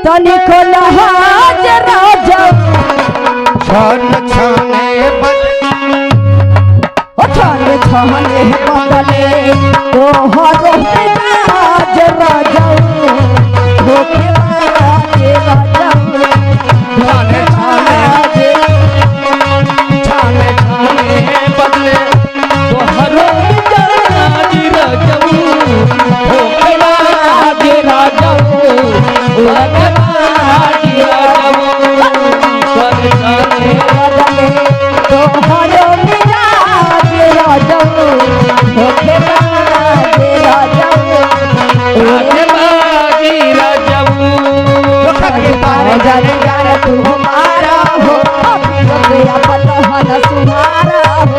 तनिक लहाज राजा छान छाने छाने छाने बदले तोहर मिजाज राजा धोखेबाज राजा छाने छाने छाने छाने बदले तोहरो मिजाज राजऊ धोखेबाज राजऊ धोखेबाज राजऊ छाने छाने बदले तोहर मिजाज राजा धोखेबाज राजा धोखेबाज राजऊ जाने जाने तू हमारा हो परहन सुधारा हो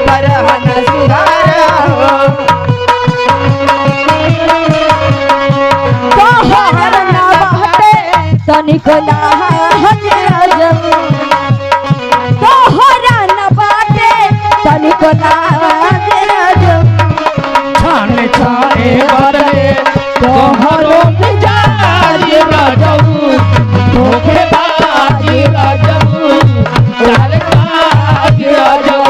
परहन सुधारा हो तोहर ना बहते तनिक लाज राजऊ तोहर ना बाटे तनिक लाज राजऊ छाने छाने बदले तोहरो मिजाज राजऊ धोखेबाज राजऊ धोखेबाज राजऊ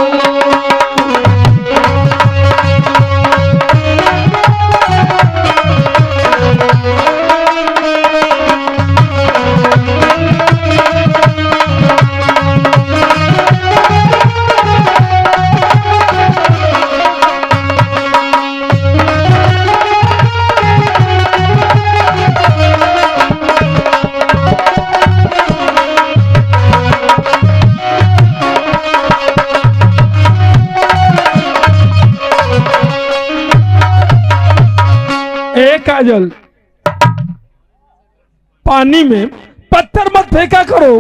काजल पानी में पत्थर मत फेंका करो,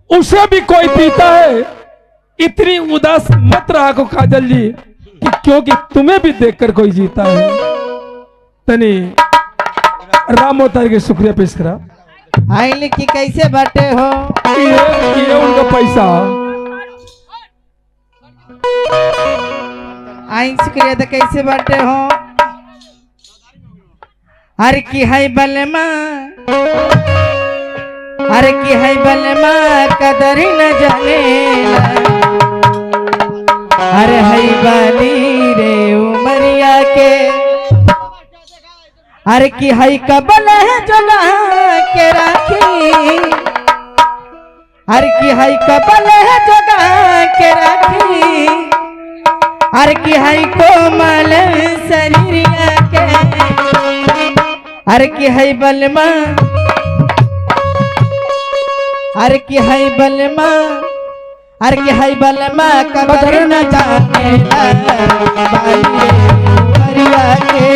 उसे भी कोई पीता है। इतनी उदास मत रहा को काजल जी कि क्योंकि तुम्हें भी देखकर कोई जीता है। तनी राम अवतार के शुक्रिया पेश करा। आई लिखी कैसे बाटे हो ये उनका पैसा आई शुक्रिया तो कैसे बाटे हो। हर की है बलमा हर की है बलमा कदर न जाने अरे है बाली रे उमरिया के हर की है कबल है जगा के राखी हर की है कबल है जगा के राखी हर की है कोमल शरीरिया के हर की है बलमा हर की है बलमा हर की है बलमा कदर न जाने बाली उमरिया के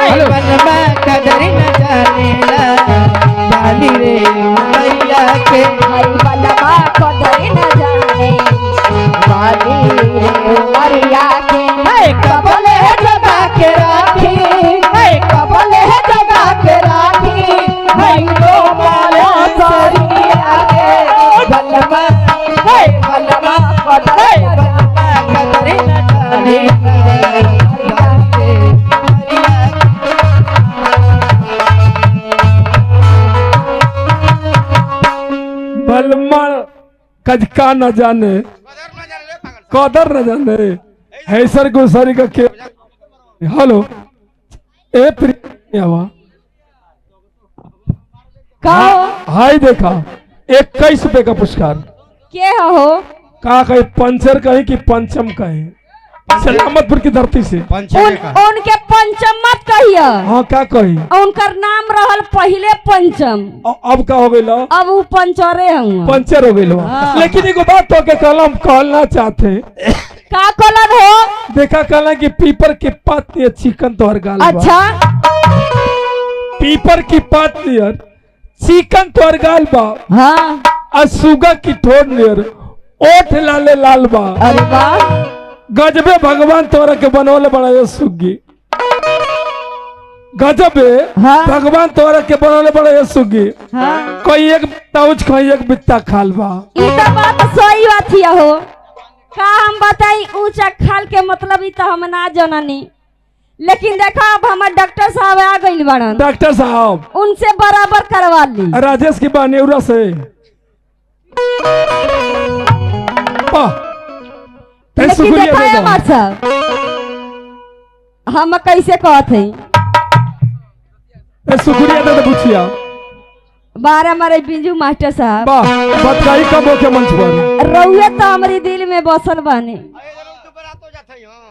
कदर न जाने बाली रे उमरिया के बलवा कदर न जाने बाली रे उमरिया के कबल है जगा के राखी कबल है जगा के राखी तो माला सरिया के बलमा बलमा कदर न जाने बलमा कजका न जाने कदर न जाने हैसर गुसरी का के। हेलो ए प्रिया का हाय देखा 21 रुपए का पुरस्कार। के हो का कहे पंचर कहे कि पंचम कहे सलामतपुर की धरती से उनके पंचम मत कहिए। हाँ क्या कही उनकर नाम रहल पहले पंचम अब का हो गई अब वो पंचरे हुआ पंचर हो गई। हाँ। लेकिन एगो बात तो के कलम कहना चाहते का कलर हो देखा कहला कि पीपर के पात नियर चिकन तोहर गाल बा। अच्छा पीपर की पात नियर चिकन तोहर गाल बा हाँ और सुगा की ठोर नियर ओठ लाले लाल बा। अरे वाह गजबे भगवान तोरा के बनौले बनाए सुगी गजब है। हाँ। भगवान तोरा के बनले बड़े ये सुगी हाँ कोई एक ताउच कोई एक बित्ता खाल बा। ई तो बात सही बात हिया हो का हम बताई ऊंचा खाल के मतलब ई तो हम ना जननी लेकिन देखा अब हमारे डॉक्टर साहब आ गइल बाड़न डॉक्टर साहब उनसे बराबर करवा ली राजेश की बानेउरा से लेकिन शुक्रिया देखा है दे हमार साहब हम कैसे कहत हई शुक्रिया दे बुझिया बारह हमारे बिंजू मास्टर साहब वाह बतकाई कब हो के मंच पर रउए तो हमारी दिल में बसल बानी